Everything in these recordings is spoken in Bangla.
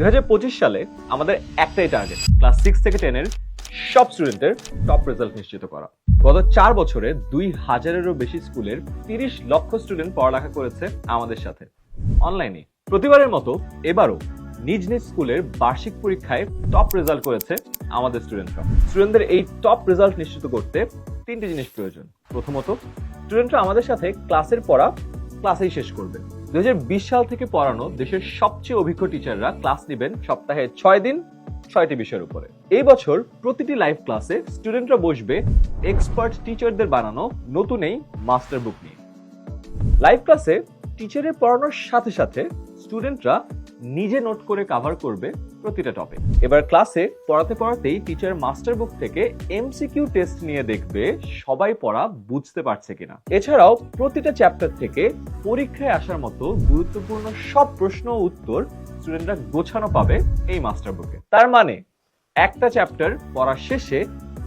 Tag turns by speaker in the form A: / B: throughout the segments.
A: 2025 সালে আমাদের একটাই টার্গেট, ক্লাস 6 থেকে 10 এর সব স্টুডেন্টের টপ রেজাল্ট নিশ্চিত করা। গত 4 বছরে 2000-এরও বেশি স্কুলের 30 লক্ষ স্টুডেন্ট পড়ালেখা করেছে আমাদের সাথে অনলাইনে। প্রতিবারের মতো এবারও নিজ নিজ স্কুলের বার্ষিক পরীক্ষায় টপ রেজাল্ট করেছে আমাদের স্টুডেন্টরা। স্টুডেন্টদের এই টপ রেজাল্ট নিশ্চিত করতে 3টি জিনিস প্রয়োজন। প্রথমত, স্টুডেন্টরা আমাদের সাথে ক্লাসের পড়া ক্লাসেই শেষ করবে। 2020 সাল থেকে পড়ানো দেশের সবচেয়ে অভিজ্ঞ টিচাররা ক্লাস নেবেন সপ্তাহে 6 দিন 6টি বিষয়ের উপরে। এই বছর প্রতিটি লাইভ ক্লাসে স্টুডেন্টরা বসবে এক্সপার্ট টিচারদের বানানো নতুন এই মাস্টার বুক নিয়ে। লাইভ ক্লাসে টিচারের পড়ানোর সাথে সাথে স্টুডেন্টরা নিজে নোট করে কভার করবে প্রতিটা টপিক। এবার ক্লাসে পড়াতে পড়াতেই টিচার মাস্টার বুক থেকে এমসিকিউ টেস্ট নিয়ে দেখবে সবাই পড়া বুঝতে পারছে কিনা। এছাড়াও প্রতিটা চ্যাপ্টার থেকে পরীক্ষায় আসার মতো গুরুত্বপূর্ণ সব প্রশ্ন ও উত্তর স্টুডেন্টরা গোছানো পাবে এই মাস্টার বুকে। তার মানে একটা চ্যাপ্টার পড়ার শেষে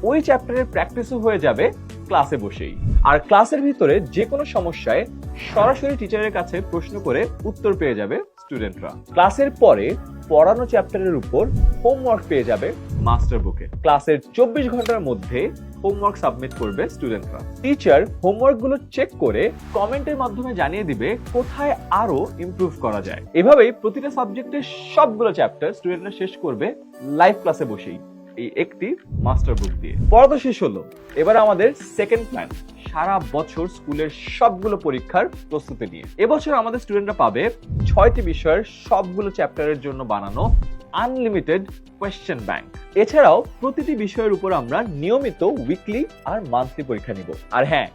A: ওই চ্যাপ্টারের প্র্যাকটিসও হয়ে যাবে ক্লাসে বসেই। আর ক্লাসের ভিতরে যে কোনো সমস্যায় সরাসরি টিচারের কাছে প্রশ্ন করে উত্তর পেয়ে যাবে স্টুডেন্টরা। ক্লাসের পরে পড়ানো চ্যাপ্টারের উপর হোমওয়ার্ক পেয়ে যাবে মাস্টার বুকে। ক্লাসের 24 ঘন্টার মধ্যে হোমওয়ার্ক সাবমিট করবে স্টুডেন্টরা। টিচার হোমওয়ার্ক গুলো চেক করে কমেন্টের মাধ্যমে জানিয়ে দিবে কোথায় আরো ইমপ্রুভ করা যায়। এভাবেই প্রতিটা সাবজেক্টের সবগুলো চ্যাপ্টার স্টুডেন্টরা শেষ করবে লাইভ ক্লাসে বসেই, এই একটি মাস্টার বুক দিয়ে। পড়া তো শেষ হলো, এবার আমাদের সেকেন্ড প্ল্যান, সারা বছর স্কুলের সবগুলো পরীক্ষার প্রস্তুতি নিয়ে। এবছর আমাদের স্টুডেন্টরা পাবে 6টি বিষয়ের সবগুলো চ্যাপ্টারের জন্য বানানো আনলিমিটেড কোয়েশ্চেন ব্যাংক। এছাড়াও প্রতিটি বিষয়ের উপর আমরা নিয়মিত উইকলি আর মান্থলি পরীক্ষা নিব। আর হ্যাঁ,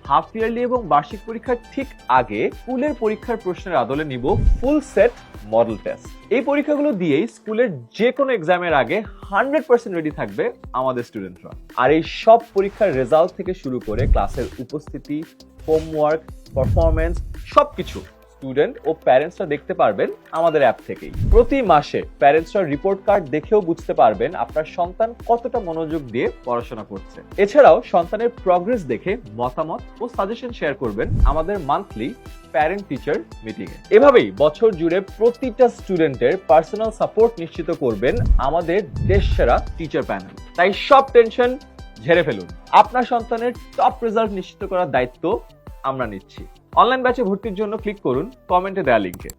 A: হাফ ইয়ারলি এবং বার্ষিক পরীক্ষার ঠিক আগে স্কুলের পরীক্ষার প্রশ্নের আদলে নিব ফুল সেট মডেল টেস্ট। এই পরীক্ষাগুলো দিয়েই স্কুলের যে কোনো এক্সামের আগে 100% রেডি থাকবে আমাদের স্টুডেন্টরা। আর এই সব পরীক্ষার রেজাল্ট থেকে শুরু করে ক্লাসের উপস্থিতি, হোমওয়ার্ক, পারফরমেন্স সবকিছু স্টুডেন্ট ও প্যারেন্টসরা দেখতে পারবেন আমাদের অ্যাপ থেকেই। প্রতি মাসে প্যারেন্টসরা রিপোর্ট কার্ড দেখেও বুঝতে পারবেন আপনার সন্তান কতটা মনোযোগ দিয়ে পড়াশোনা করছে। এছাড়াও সন্তানের প্রগ্রেস দেখে মতামত ও সাজেশন শেয়ার করবেন আমাদের মান্থলি প্যারেন্ট টিচার মিটিং এ। এভাবেই বছর জুড়ে প্রতিটা স্টুডেন্টের পার্সোনাল সাপোর্ট নিশ্চিত করবেন আমাদের দেশসেরা টিচার প্যানেল। তাই সব টেনশন ঝেড়ে ফেলুন, আপনার সন্তানের টপ রেজাল্ট নিশ্চিত করার দায়িত্ব আমরা নিচ্ছি। অনলাইন ব্যাচে ভর্তির জন্য ক্লিক করুন কমেন্টে দেওয়া লিংকে।